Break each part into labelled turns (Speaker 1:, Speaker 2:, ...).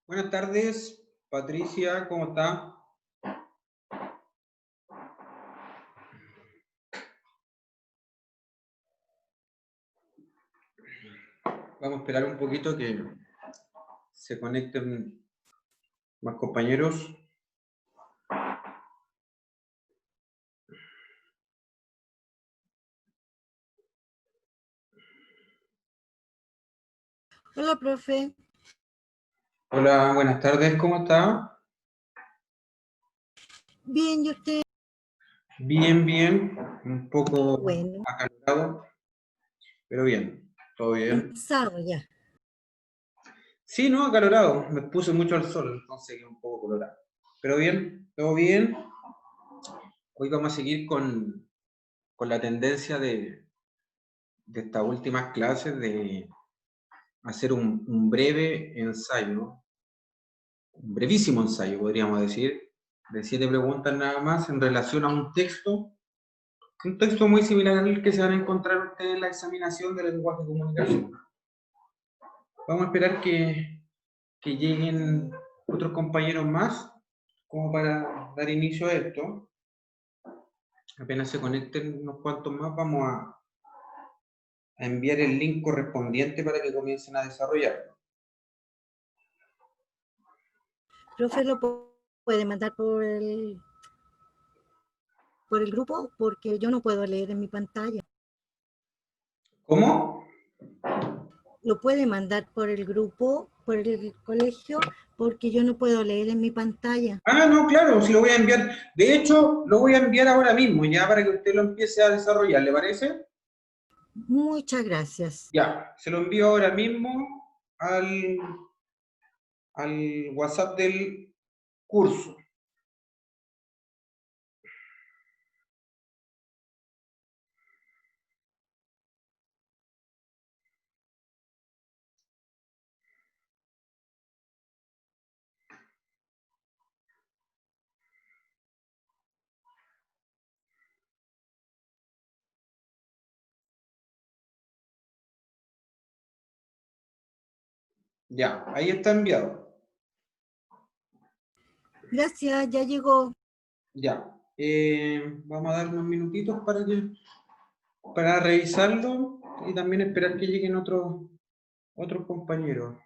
Speaker 1: Buenas tardes, Patricia, ¿cómo está? Vamos a esperar un poquito que se conecten más compañeros.
Speaker 2: Hola, profe.
Speaker 1: Hola, buenas tardes, ¿cómo está?
Speaker 2: Bien, ¿y usted?
Speaker 1: Bien, bien, un poco
Speaker 2: Bueno,
Speaker 1: acalorado, pero bien, todo bien.
Speaker 2: cansado ya.
Speaker 1: Sí, no, acalorado, me puse mucho al sol, entonces quedé un poco colorado. Pero bien, todo bien. Hoy vamos a seguir con la tendencia de estas últimas clases de hacer un breve ensayo, un brevísimo ensayo, podríamos decir, de 7 preguntas nada más en relación a un texto muy similar al que se van a encontrar ustedes en la examinación del lenguaje de comunicación. Vamos a esperar que lleguen otros compañeros más, como para dar inicio a esto. Apenas se conecten unos cuantos más, vamos a enviar el link correspondiente para que comiencen a desarrollarlo.
Speaker 2: Profe, ¿lo puede mandar por el grupo? Porque yo no puedo leer en mi pantalla.
Speaker 1: ¿Cómo?
Speaker 2: Lo puede mandar por el grupo, por el colegio, porque yo no puedo leer en mi pantalla.
Speaker 1: Ah, no, claro, sí lo voy a enviar. De hecho, lo voy a enviar ahora mismo, ya para que usted lo empiece a desarrollar, ¿le parece?
Speaker 2: Muchas gracias.
Speaker 1: Ya, se lo envío ahora mismo al WhatsApp del curso. Ya, ahí está enviado.
Speaker 2: Gracias, ya llegó.
Speaker 1: Ya, vamos a dar unos minutitos para revisarlo y también esperar que lleguen otros compañeros.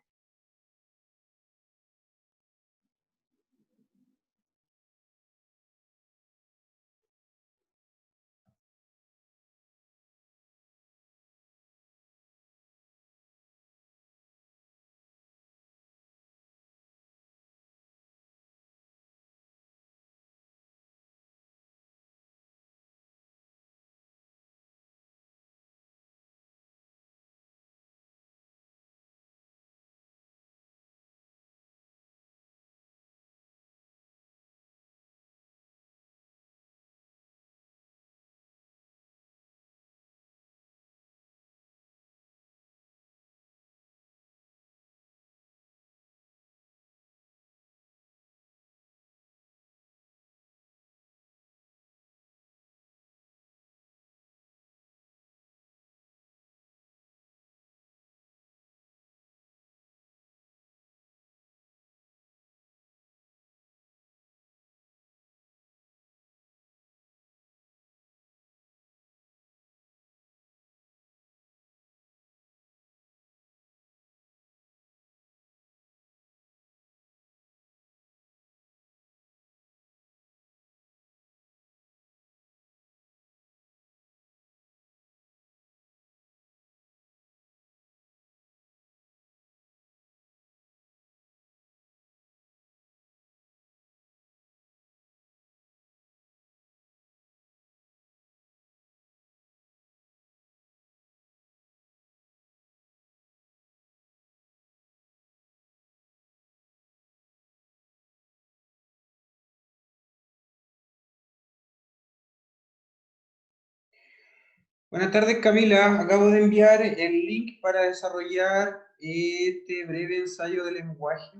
Speaker 1: Buenas tardes, Camila. Acabo de enviar el link para desarrollar este breve ensayo de lenguaje.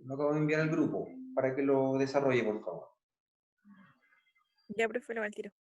Speaker 1: Lo acabo de enviar al grupo para que lo desarrolle, por favor.
Speaker 3: Ya, profe, lo va al tiro.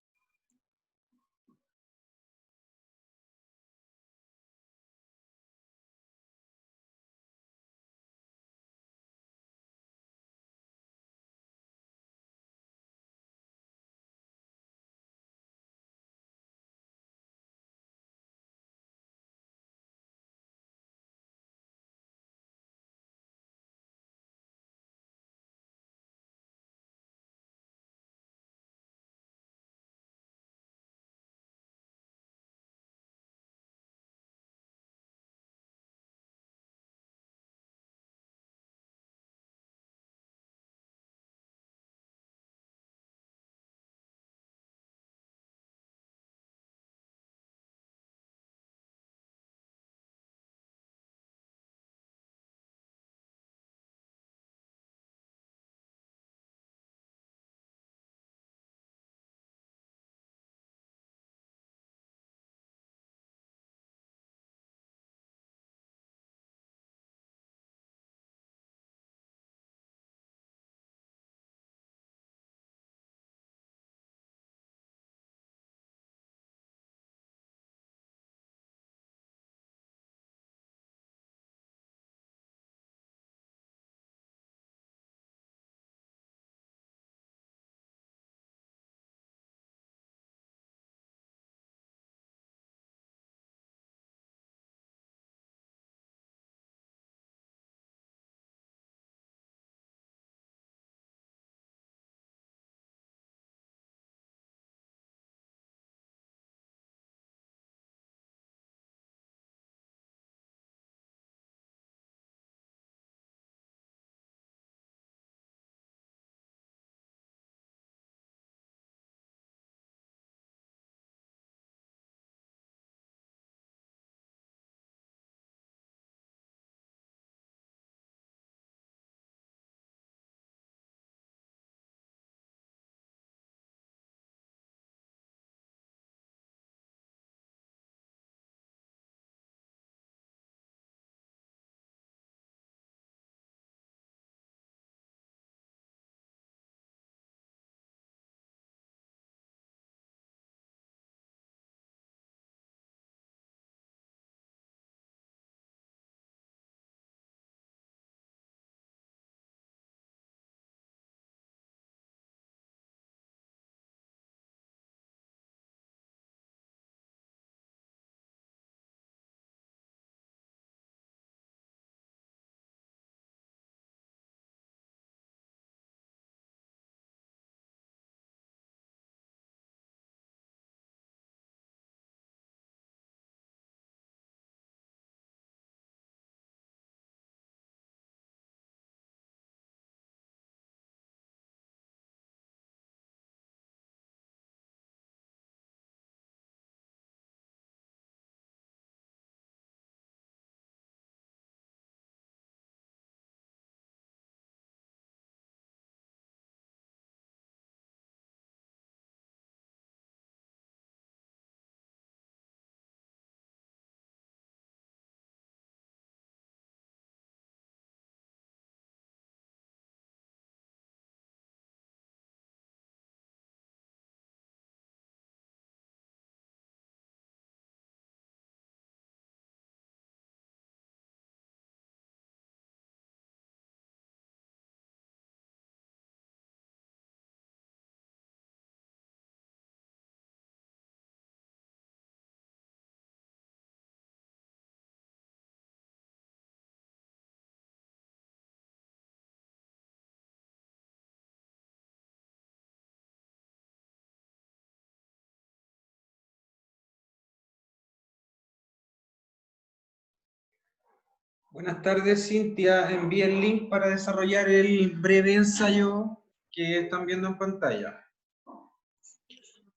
Speaker 1: Buenas tardes, Cintia. Envié el link para desarrollar el breve ensayo que están viendo en pantalla.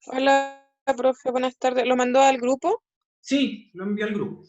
Speaker 3: Hola, profe, buenas tardes. ¿Lo mandó al grupo?
Speaker 1: Sí, lo envié al grupo.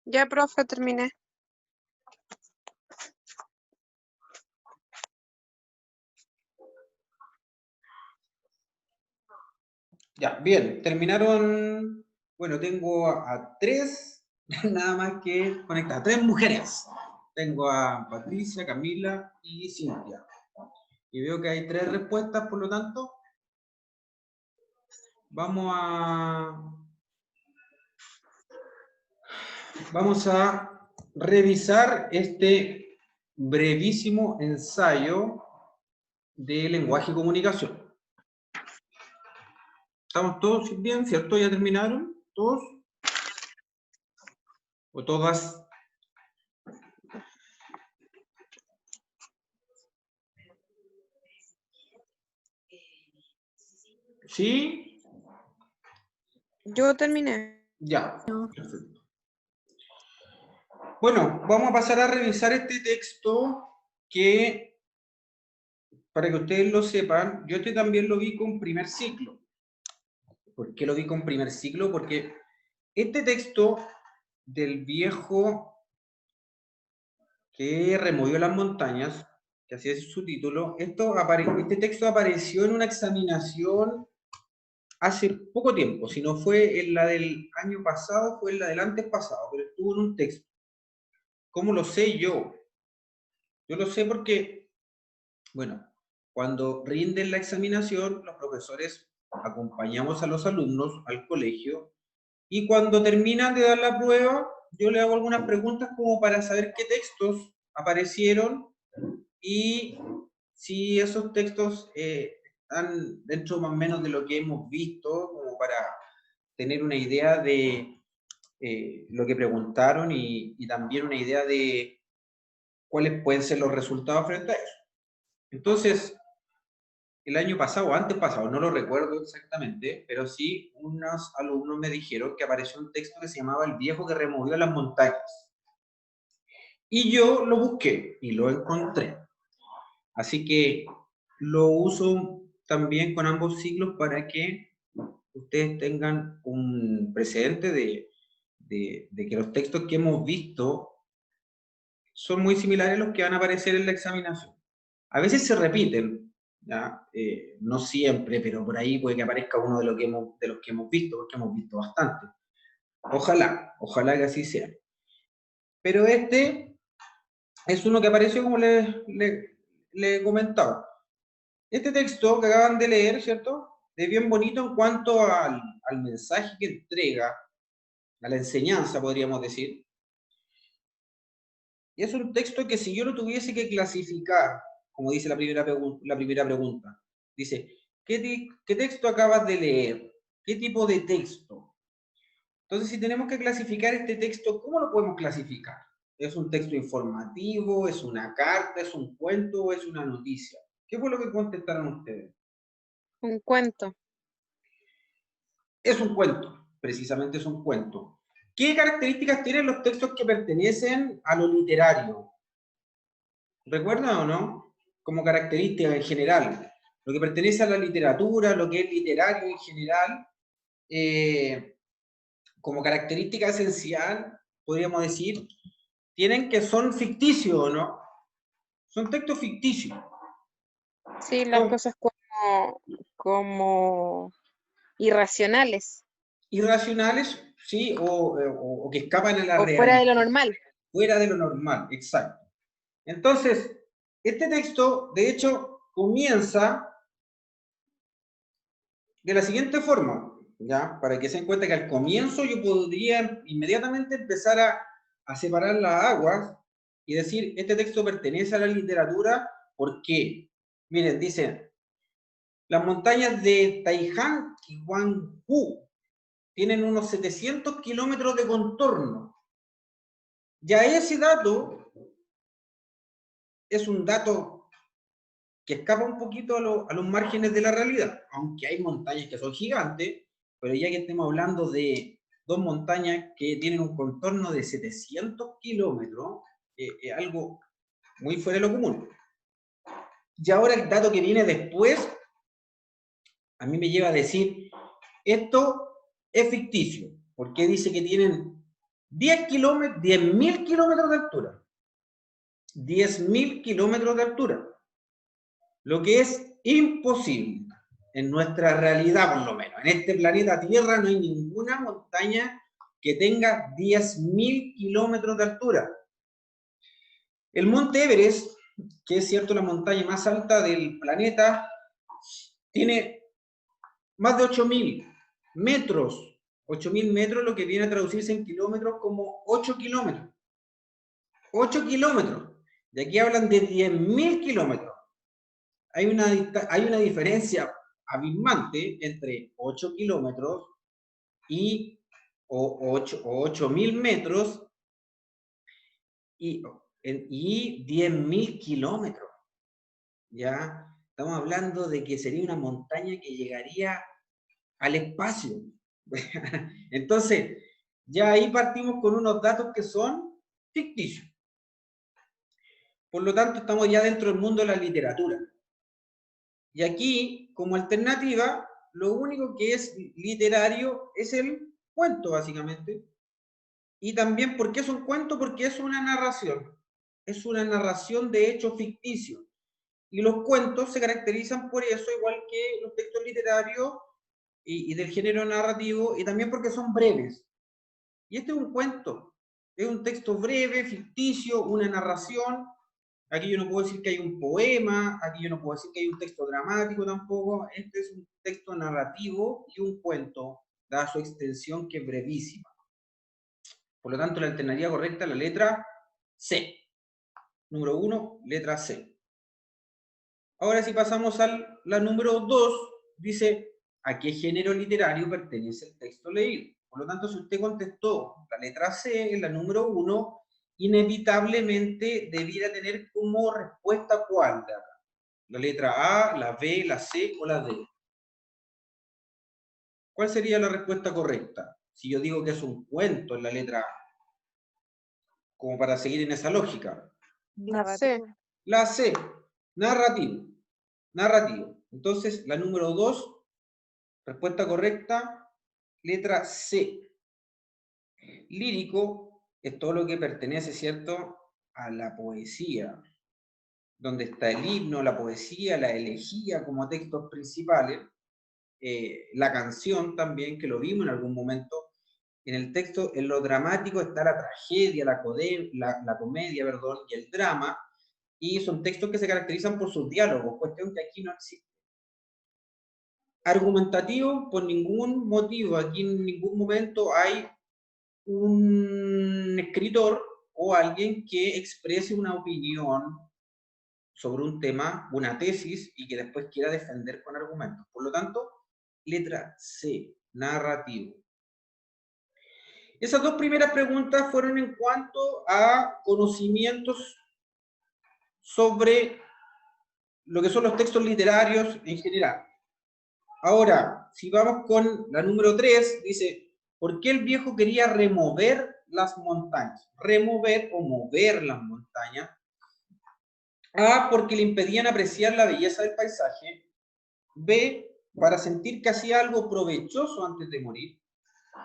Speaker 3: Ya, profe, terminé.
Speaker 1: Ya, bien, terminaron. Bueno, tengo a tres, nada más que conectadas, tres mujeres. Tengo a Patricia, Camila y Cintia. Y veo que hay tres respuestas, por lo tanto, vamos a revisar este brevísimo ensayo de lenguaje y comunicación. ¿Estamos todos bien, cierto? ¿Ya terminaron? ¿Todos? ¿O todas? ¿Sí?
Speaker 3: Yo terminé.
Speaker 1: Ya.
Speaker 2: No.
Speaker 1: Perfecto. Bueno, vamos a pasar a revisar este texto que, para que ustedes lo sepan, yo este también lo vi con primer ciclo. ¿Por qué lo vi con primer ciclo? Porque este texto del viejo que removió las montañas, que así es su título, este texto apareció en una examinación hace poco tiempo, si no fue en la del año pasado, fue en la del antes pasado, pero estuvo en un texto. ¿Cómo lo sé yo? Yo lo sé porque, bueno, cuando rinden la examinación, los profesores acompañamos a los alumnos al colegio y cuando terminan de dar la prueba, yo le hago algunas preguntas como para saber qué textos aparecieron y si esos textos están dentro más o menos de lo que hemos visto, como para tener una idea de lo que preguntaron y también una idea de cuáles pueden ser los resultados frente a eso. Entonces, el año pasado o antes pasado, no lo recuerdo exactamente, pero sí unos alumnos me dijeron que apareció un texto que se llamaba El viejo que removió las montañas. Y yo lo busqué y lo encontré. Así que lo uso también con ambos siglos para que ustedes tengan un precedente de que los textos que hemos visto son muy similares a los que van a aparecer en la examinación. A veces se repiten, ¿ya? No siempre, pero por ahí puede que aparezca uno de los que hemos visto, porque hemos visto bastante. Ojalá que así sea. Pero este es uno que apareció como le he comentado. Este texto que acaban de leer, ¿cierto? Es bien bonito en cuanto al mensaje que entrega, a la enseñanza, podríamos decir. Y es un texto que si yo lo tuviese que clasificar, como dice la primera pregunta, dice, ¿qué texto acabas de leer? ¿Qué tipo de texto? Entonces, si tenemos que clasificar este texto, ¿cómo lo podemos clasificar? ¿Es un texto informativo? ¿Es una carta? ¿Es un cuento? ¿O es una noticia? ¿Qué fue lo que contestaron ustedes?
Speaker 3: Un cuento.
Speaker 1: Es un cuento, precisamente es un cuento. ¿Qué características tienen los textos que pertenecen a lo literario? ¿Recuerdan o no? Como característica en general. Lo que pertenece a la literatura, lo que es literario en general, como característica esencial, podríamos decir, tienen que son ficticios, ¿no? Son textos ficticios.
Speaker 3: Sí, las cosas como irracionales
Speaker 1: Irracionales, sí, o que escapan a la
Speaker 3: o fuera
Speaker 1: realidad.
Speaker 3: de lo normal.
Speaker 1: Fuera de lo normal, exacto. Entonces, este texto, de hecho, comienza de la siguiente forma, ¿ya? Para que se den cuenta que al comienzo yo podría inmediatamente empezar a separar las aguas y decir, este texto pertenece a la literatura, ¿por qué? Miren, dice, las montañas de Taihan y Guanghu tienen unos 700 kilómetros de contorno. Ya ese dato es un dato que escapa un poquito a los márgenes de la realidad, aunque hay montañas que son gigantes, pero ya que estemos hablando de dos montañas que tienen un contorno de 700 kilómetros, es algo muy fuera de lo común. Y ahora el dato que viene después, a mí me lleva a decir, esto es ficticio, porque dice que tienen 10.000 kilómetros de altura. 10.000 kilómetros de altura. Lo que es imposible en nuestra realidad, por lo menos. En este planeta Tierra no hay ninguna montaña que tenga 10.000 kilómetros de altura. El Monte Everest, que es cierto la montaña más alta del planeta, tiene más de 8.000 metros. 8.000 metros, lo que viene a traducirse en kilómetros como 8 kilómetros. 8 kilómetros. Y aquí hablan de 10.000 kilómetros. Hay una diferencia abismante entre 8 kilómetros y 8.000 metros y 10.000 kilómetros. ¿Ya? Estamos hablando de que sería una montaña que llegaría al espacio. Entonces, ya ahí partimos con unos datos que son ficticios. Por lo tanto, estamos ya dentro del mundo de la literatura. Y aquí, como alternativa, lo único que es literario es el cuento, básicamente. Y también, ¿por qué es un cuento? Porque es una narración. Es una narración de hechos ficticios. Y los cuentos se caracterizan por eso, igual que los textos literarios y del género narrativo, y también porque son breves. Y este es un cuento. Es un texto breve, ficticio, una narración. Aquí yo no puedo decir que hay un poema, aquí yo no puedo decir que hay un texto dramático tampoco. Este es un texto narrativo y un cuento, dada su extensión que es brevísima. Por lo tanto, la alternativa correcta es la letra C. Número 1, letra C. Ahora si pasamos a la número 2, dice, ¿a qué género literario pertenece el texto leído? Por lo tanto, si usted contestó la letra C, en la número 1, inevitablemente debiera tener como respuesta ¿cuál de acá? La letra A, la B, la C o la D. ¿Cuál sería la respuesta correcta? Si yo digo que es un cuento en la letra A, como para seguir en esa lógica.
Speaker 3: La C.
Speaker 1: La C, narrativo. Narrativo. Entonces, la número 2, respuesta correcta, letra C. Lírico es todo lo que pertenece, ¿cierto?, a la poesía, donde está el himno, la poesía, la elegía como textos principales, la canción también, que lo vimos en algún momento. En el texto, en lo dramático está la tragedia, la comedia, perdón, y el drama, y son textos que se caracterizan por sus diálogos, cuestión que aquí no existe. Argumentativo, por ningún motivo, aquí en ningún momento hay un escritor o alguien que exprese una opinión sobre un tema, una tesis, y que después quiera defender con argumentos. Por lo tanto, letra C, narrativo. Esas dos primeras preguntas fueron en cuanto a conocimientos sobre lo que son los textos literarios en general. Ahora, si vamos con la número 3, dice, ¿por qué el viejo quería remover las montañas? Remover o mover las montañas. A, porque le impedían apreciar la belleza del paisaje. B, para sentir que hacía algo provechoso antes de morir.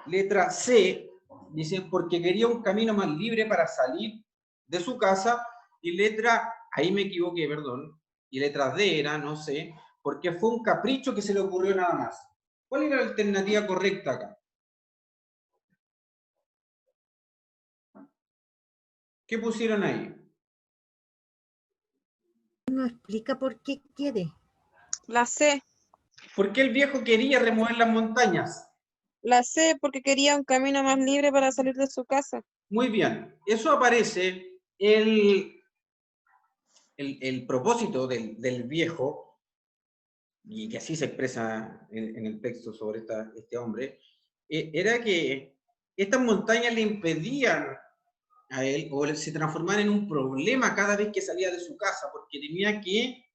Speaker 1: Letra C, dice, porque quería un camino más libre para salir de su casa. Y letra, ahí me equivoqué, perdón, y letra D era, no sé, porque fue un capricho que se le ocurrió nada más. ¿Cuál era la alternativa correcta acá? ¿Qué pusieron ahí?
Speaker 2: No explica por qué quiere.
Speaker 3: La C.
Speaker 1: ¿Por qué el viejo quería remover las montañas?
Speaker 3: La C porque quería un camino más libre para salir de su casa.
Speaker 1: Muy bien. Eso aparece el propósito del viejo, y que así se expresa en el texto sobre este hombre, era que estas montañas le impedían a él, o se transformaban en un problema cada vez que salía de su casa, porque tenía que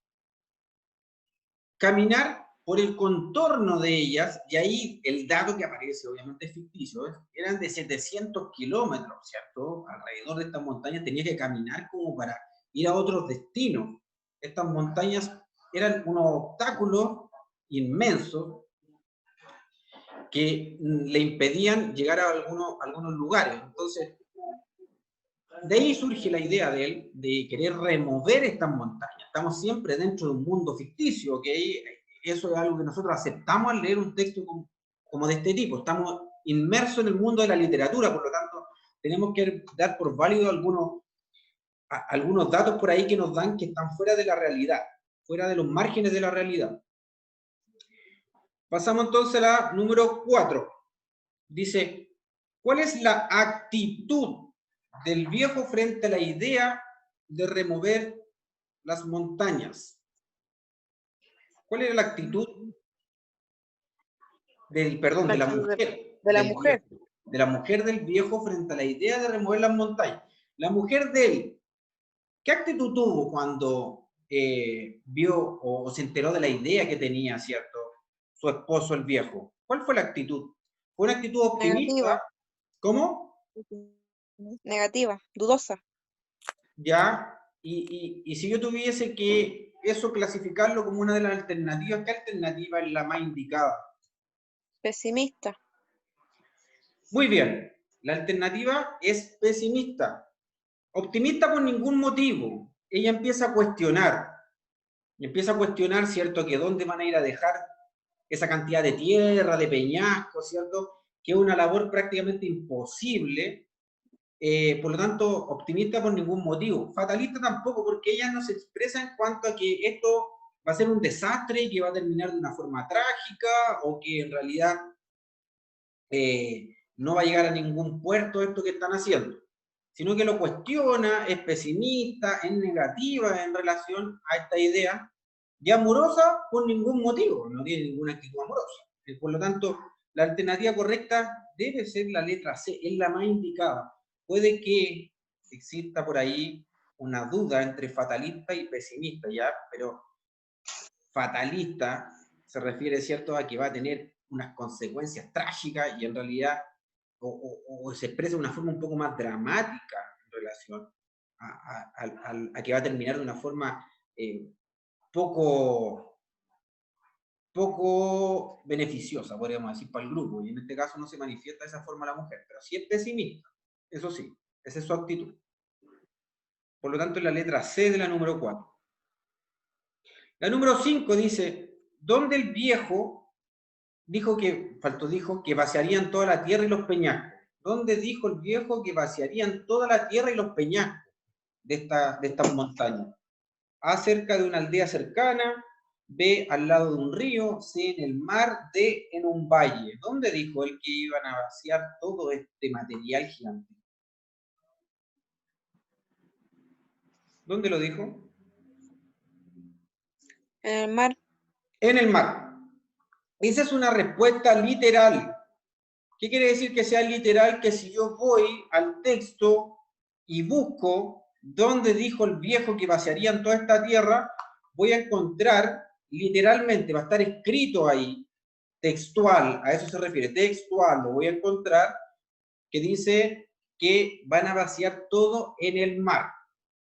Speaker 1: caminar por el contorno de ellas, y ahí el dato que aparece, obviamente es ficticio, eran de 700 kilómetros, ¿cierto? Alrededor de estas montañas tenía que caminar como para ir a otros destinos. Estas montañas eran unos obstáculos inmensos, que le impedían llegar a algunos lugares. Entonces, de ahí surge la idea de él de querer remover estas montañas. Estamos siempre dentro de un mundo ficticio, ¿ok? Eso es algo que nosotros aceptamos al leer un texto como de este tipo. Estamos inmersos en el mundo de la literatura, por lo tanto, tenemos que dar por válido algunos datos por ahí que nos dan que están fuera de la realidad, fuera de los márgenes de la realidad. Pasamos entonces a la número 4. Dice, ¿cuál es la actitud del viejo frente a la idea de remover las montañas? ¿Cuál era la actitud de la mujer?
Speaker 3: De la mujer.
Speaker 1: De la mujer del viejo frente a la idea de remover las montañas. La mujer de él, ¿qué actitud tuvo cuando vio o se enteró de la idea que tenía, ¿cierto? Su esposo, el viejo. ¿Cuál fue la actitud? ¿Fue una actitud optimista?
Speaker 3: Negativa.
Speaker 1: ¿Cómo?
Speaker 3: Negativa, dudosa.
Speaker 1: Ya, y si yo tuviese que eso clasificarlo como una de las alternativas, ¿qué alternativa es la más indicada?
Speaker 3: Pesimista.
Speaker 1: Muy bien, la alternativa es pesimista. Optimista por ningún motivo. Ella empieza a cuestionar, ¿cierto? Que dónde van a ir a dejar esa cantidad de tierra, de peñascos, ¿cierto? Que es una labor prácticamente imposible. Por lo tanto, optimista por ningún motivo. Fatalista tampoco, porque ella no se expresa en cuanto a que esto va a ser un desastre y que va a terminar de una forma trágica, o que en realidad no va a llegar a ningún puerto esto que están haciendo, sino que lo cuestiona, es pesimista, es negativa en relación a esta idea, y amorosa por ningún motivo, no tiene ninguna actitud amorosa. Por lo tanto, la alternativa correcta debe ser la letra C, es la más indicada. Puede que exista por ahí una duda entre fatalista y pesimista, ¿ya? Pero fatalista se refiere, ¿cierto?, a que va a tener unas consecuencias trágicas y en realidad o se expresa de una forma un poco más dramática en relación a que va a terminar de una forma poco beneficiosa, podríamos decir, para el grupo, y en este caso no se manifiesta de esa forma la mujer, pero sí es pesimista, eso sí, esa es su actitud. Por lo tanto, es la letra C de la número 4. La número 5 dice, ¿dónde el viejo dijo que vaciarían toda la tierra y los peñascos? ¿Dónde dijo el viejo que vaciarían toda la tierra y los peñascos de estas montañas? A, cerca de una aldea cercana, B, al lado de un río, C, en el mar, D, en un valle. ¿Dónde dijo él que iban a vaciar todo este material gigante? ¿Dónde lo dijo?
Speaker 3: En el mar.
Speaker 1: En el mar. Esa es una respuesta literal. ¿Qué quiere decir que sea literal? Que si yo voy al texto y busco dónde dijo el viejo que vaciarían toda esta tierra, voy a encontrar, literalmente, va a estar escrito ahí, textual, a eso se refiere, textual, lo voy a encontrar, que dice que van a vaciar todo en el mar.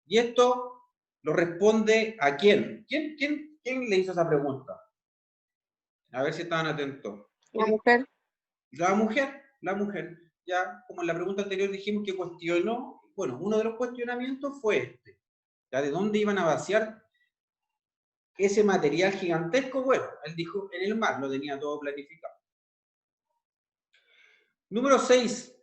Speaker 1: Y esto lo responde ¿a quién? ¿Quién le hizo esa pregunta? A ver si estaban atentos.
Speaker 3: La mujer.
Speaker 1: La mujer, ya como en la pregunta anterior dijimos que cuestionó, bueno, uno de los cuestionamientos fue este, ya de dónde iban a vaciar ese material gigantesco. Bueno, él dijo en el mar, lo tenía todo planificado. Número 6,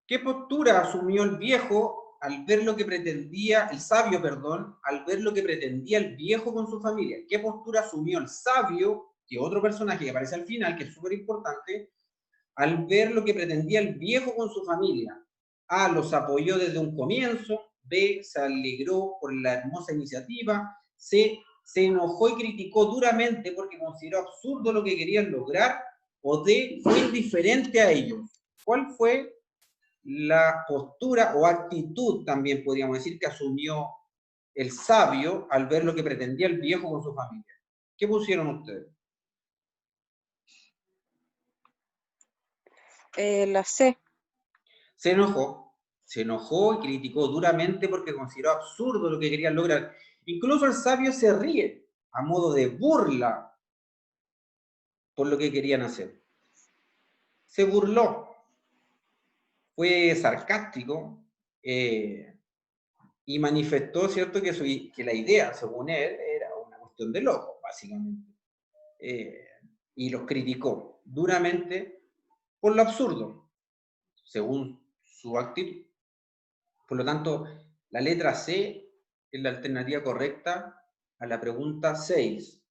Speaker 1: ¿qué postura asumió el viejo al ver lo que pretendía, el sabio, perdón, al ver lo que pretendía el viejo con su familia? ¿Qué postura asumió el sabio, que otro personaje que aparece al final, que es súper importante, al ver lo que pretendía el viejo con su familia? A, los apoyó desde un comienzo. B, se alegró por la hermosa iniciativa. C, se enojó y criticó duramente porque consideró absurdo lo que querían lograr. O D, fue indiferente a ellos. ¿Cuál fue la postura o actitud, también podríamos decir, que asumió el sabio al ver lo que pretendía el viejo con su familia? ¿Qué pusieron ustedes?
Speaker 3: La C.
Speaker 1: Se enojó y criticó duramente porque consideró absurdo lo que querían lograr. Incluso el sabio se ríe a modo de burla por lo que querían hacer. se burló, fue sarcástico, y manifestó, ¿cierto?, que la idea, según él, era una cuestión de locos, básicamente. Y los criticó duramente por lo absurdo, según su actitud. Por lo tanto, la letra C es la alternativa correcta a la pregunta 6.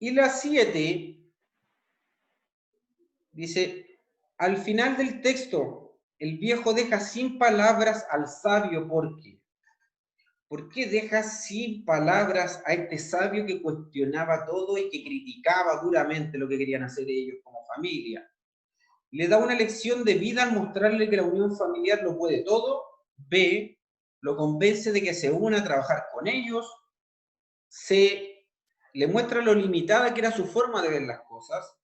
Speaker 1: Y la 7 dice, al final del texto, el viejo deja sin palabras al sabio, ¿por qué? ¿Por qué deja sin palabras a este sabio que cuestionaba todo y que criticaba duramente lo que querían hacer ellos como familia? Le da una lección de vida al mostrarle que la unión familiar lo puede todo. B, lo convence de que se una a trabajar con ellos. C, le muestra lo limitada que era su forma de ver las cosas.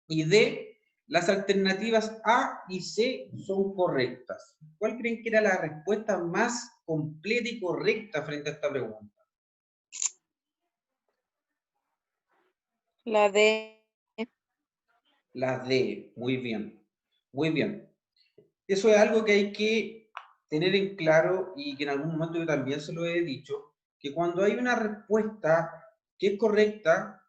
Speaker 1: Y D, las alternativas A y C son correctas. ¿Cuál creen que era la respuesta más completa y correcta frente a esta pregunta?
Speaker 3: La D.
Speaker 1: La D, muy bien, muy bien. Eso es algo que hay que tener en claro y que en algún momento yo también se lo he dicho, que cuando hay una respuesta que es correcta,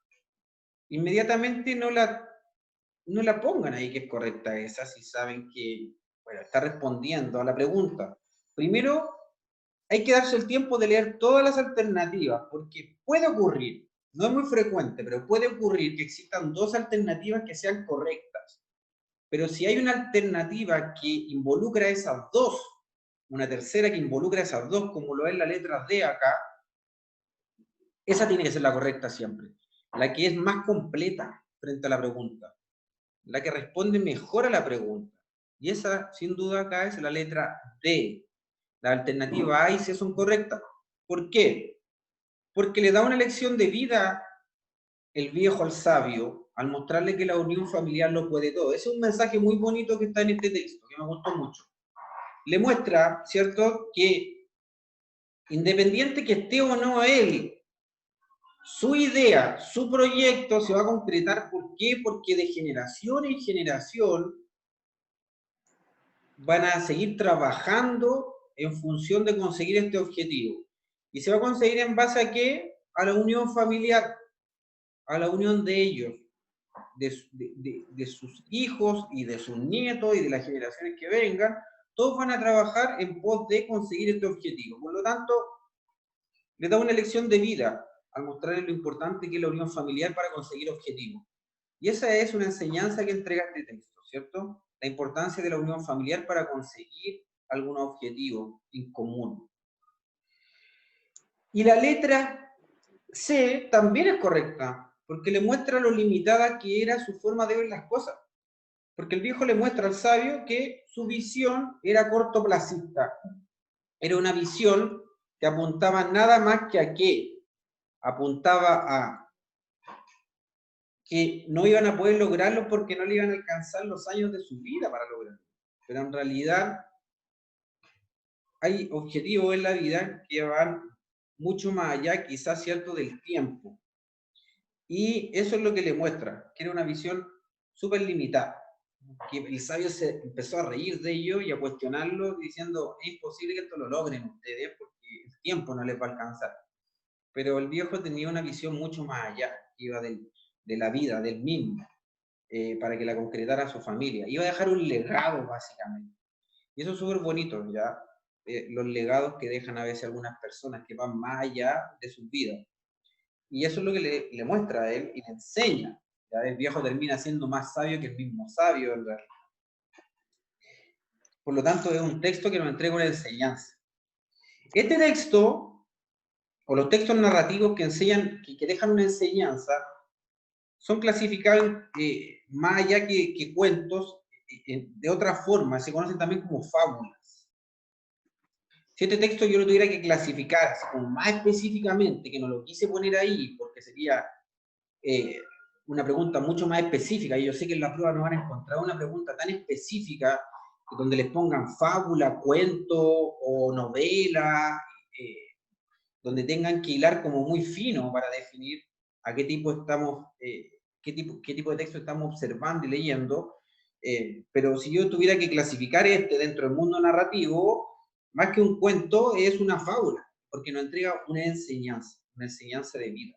Speaker 1: inmediatamente no la pongan ahí que es correcta esa, si saben que, bueno, está respondiendo a la pregunta. Primero, hay que darse el tiempo de leer todas las alternativas, porque puede ocurrir, no es muy frecuente, pero puede ocurrir que existan dos alternativas que sean correctas. Pero si hay una alternativa que involucra a esas dos, una tercera que involucra a esas dos, como lo es la letra D acá, esa tiene que ser la correcta siempre. La que es más completa frente a la pregunta. La que responde mejor a la pregunta. Y esa, sin duda, acá es la letra D. La alternativa A y C son correctas. ¿Por qué? Porque le da una lección de vida el viejo al sabio al mostrarle que la unión familiar lo puede todo. Ese es un mensaje muy bonito que está en este texto, que me gustó mucho. Le muestra, ¿cierto?, que independiente que esté o no él, su idea, su proyecto se va a concretar. ¿Por qué? Porque de generación en generación van a seguir trabajando en función de conseguir este objetivo. ¿Y se va a conseguir en base a qué? A la unión familiar, a la unión de ellos, de sus hijos y de sus nietos y de las generaciones que vengan. Todos van a trabajar en pos de conseguir este objetivo. Por lo tanto, le da una lección de vida al mostrarle lo importante que es la unión familiar para conseguir objetivos. Y esa es una enseñanza que entrega este texto, ¿cierto? La importancia de la unión familiar para conseguir algún objetivo en común. Y la letra C también es correcta, porque le muestra lo limitada que era su forma de ver las cosas. Porque el viejo le muestra al sabio que su visión era cortoplacista. Era una visión que apuntaba nada más que a qué. Apuntaba a que no iban a poder lograrlo porque no le iban a alcanzar los años de su vida para lograrlo. Pero en realidad hay objetivos en la vida que van mucho más allá, quizás, ¿cierto?, del tiempo. Y eso es lo que le muestra, que era una visión súper limitada. Que el sabio se empezó a reír de ello y a cuestionarlo, diciendo, es imposible que esto lo logren ustedes porque el tiempo no les va a alcanzar. Pero el viejo tenía una visión mucho más allá, que iba de la vida, del mismo, para que la concretara su familia. Iba a dejar un legado, básicamente. Y eso es súper bonito, ¿ya? Los legados que dejan a veces algunas personas que van más allá de sus vidas. Y eso es lo que le muestra a él y le enseña. ¿Ya? El viejo termina siendo más sabio que el mismo sabio, en realidad. Por lo tanto, es un texto que nos entrega una enseñanza. Este texto, o los textos narrativos que enseñan, que dejan una enseñanza, son clasificados más allá que cuentos, de otra forma, se conocen también como fábulas. Si este texto yo lo tuviera que clasificar como más específicamente, que no lo quise poner ahí, porque sería una pregunta mucho más específica, y yo sé que en la prueba no van a encontrar una pregunta tan específica, donde les pongan fábula, cuento o novela, donde tengan que hilar como muy fino para definir a qué tipo estamos qué tipo de texto estamos observando y leyendo. Pero si yo tuviera que clasificar dentro del mundo narrativo, más que un cuento, es una fábula, porque nos entrega una enseñanza de vida.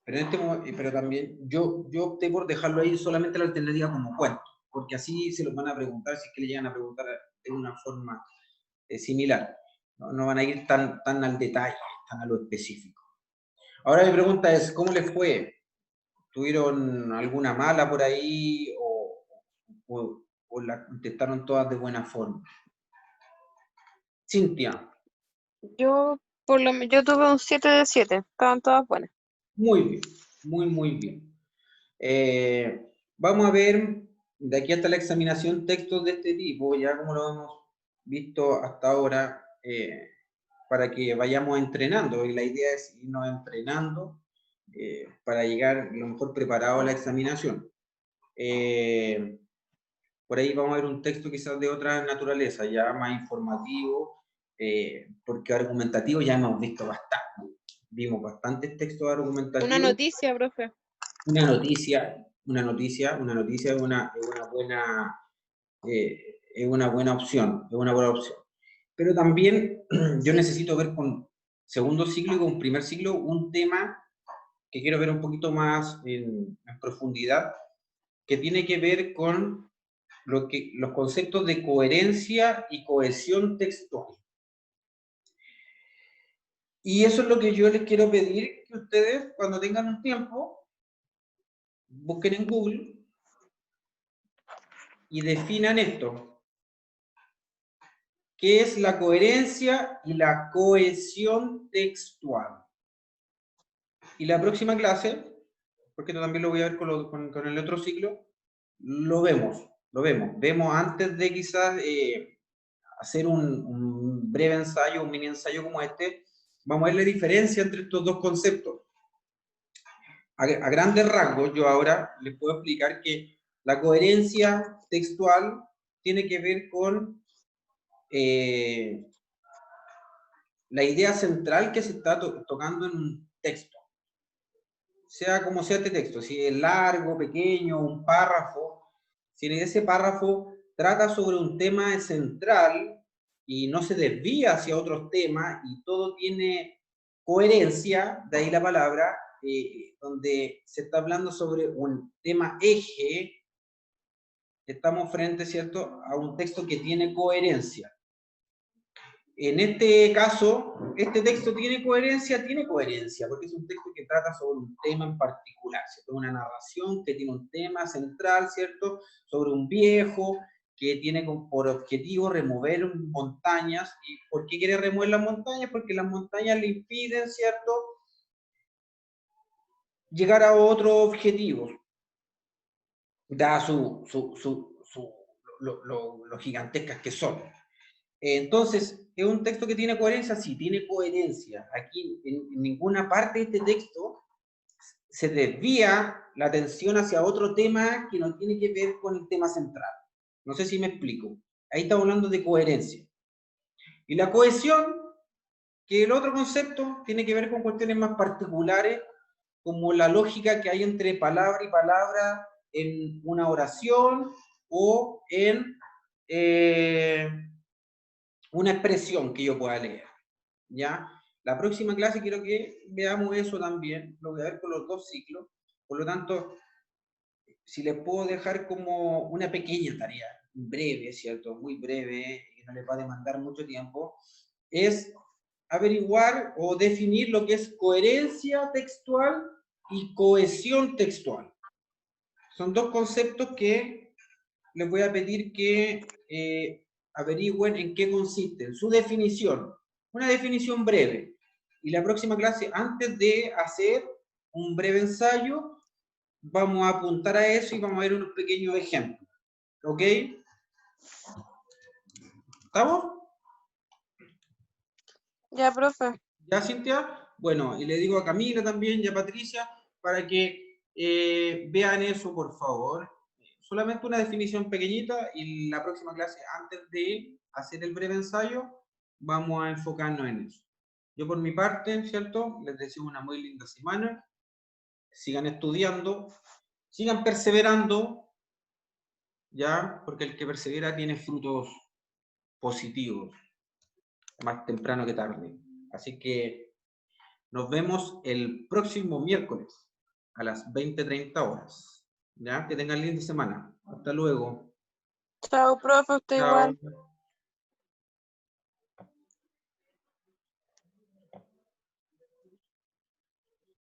Speaker 1: Pero también yo opté por dejarlo ahí solamente la alternativa como cuento, porque así se los van a preguntar, si es que le llegan a preguntar de una forma similar. No van a ir tan al detalle, tan a lo específico. Ahora mi pregunta es, ¿cómo les fue? ¿Tuvieron alguna mala por ahí o la contestaron todas de buena forma? Cintia.
Speaker 3: Yo tuve un 7 de 7, estaban todas buenas.
Speaker 1: Muy bien, muy bien. Vamos a ver de aquí hasta la examinación textos de este tipo, ya como lo hemos visto hasta ahora, para que vayamos entrenando. Y la idea es irnos entrenando para llegar lo mejor preparado a la examinación. Por ahí vamos a ver un texto quizás de otra naturaleza, ya más informativo, porque argumentativo ya hemos visto bastante. Vimos bastantes textos argumentativos.
Speaker 3: Una noticia, profe.
Speaker 1: Una noticia es una buena opción, Pero también yo necesito ver con segundo ciclo y con primer ciclo un tema que quiero ver un poquito más en profundidad, que tiene que ver con los conceptos de coherencia y cohesión textual. Y eso es lo que yo les quiero pedir, que ustedes, cuando tengan un tiempo, busquen en Google y definan esto. ¿Qué es la coherencia y la cohesión textual? Y la próxima clase, porque esto también lo voy a ver con el otro ciclo, lo vemos. Vemos antes de quizás hacer un breve ensayo, un mini ensayo como este, vamos a ver la diferencia entre estos dos conceptos. A grandes rasgos, yo ahora les puedo explicar que la coherencia textual tiene que ver con la idea central que se está tocando en un texto. Sea como sea este texto, si es largo, pequeño, un párrafo, si ese párrafo trata sobre un tema central y no se desvía hacia otros temas y todo tiene coherencia, de ahí la palabra, donde se está hablando sobre un tema eje, estamos frente, ¿cierto?, a un texto que tiene coherencia. En este caso, este texto tiene coherencia, porque es un texto que trata sobre un tema en particular, ¿cierto? Una narración que tiene un tema central, ¿cierto?, sobre un viejo que tiene por objetivo remover montañas. ¿Y por qué quiere remover las montañas? Porque las montañas le impiden, ¿cierto?, llegar a otros objetivos, dada lo gigantescas que son. Entonces, ¿es un texto que tiene coherencia? Sí, tiene coherencia. Aquí, en ninguna parte de este texto se desvía la atención hacia otro tema que no tiene que ver con el tema central. No sé si me explico. Ahí estamos hablando de coherencia. Y la cohesión, que el otro concepto tiene que ver con cuestiones más particulares, como la lógica que hay entre palabra y palabra en una oración o en una expresión que yo pueda leer, ¿ya? La próxima clase quiero que veamos eso también, lo voy a ver con los dos ciclos, por lo tanto, si les puedo dejar como una pequeña tarea, breve, ¿cierto? Muy breve, que no les va a demandar mucho tiempo, es averiguar o definir lo que es coherencia textual y cohesión textual. Son dos conceptos que les voy a pedir que averigüen en qué consisten, su definición, una definición breve. Y la próxima clase, antes de hacer un breve ensayo, vamos a apuntar a eso y vamos a ver unos pequeños ejemplos. ¿Ok? ¿Estamos?
Speaker 3: Ya, profe.
Speaker 1: ¿Ya, Cintia? Bueno, y le digo a Camila también y a Patricia para que vean eso, por favor. Solamente una definición pequeñita y la próxima clase, antes de hacer el breve ensayo, vamos a enfocarnos en eso. Yo por mi parte, ¿cierto? Les deseo una muy linda semana sigan estudiando, sigan perseverando, ¿ya? Porque el que persevera tiene frutos positivos, más temprano que tarde. Así que nos vemos el próximo miércoles a las 20:30 horas. ¿Ya? Que tengan linda semana. Hasta luego.
Speaker 3: Chao, profe, usted igual.
Speaker 1: Chao.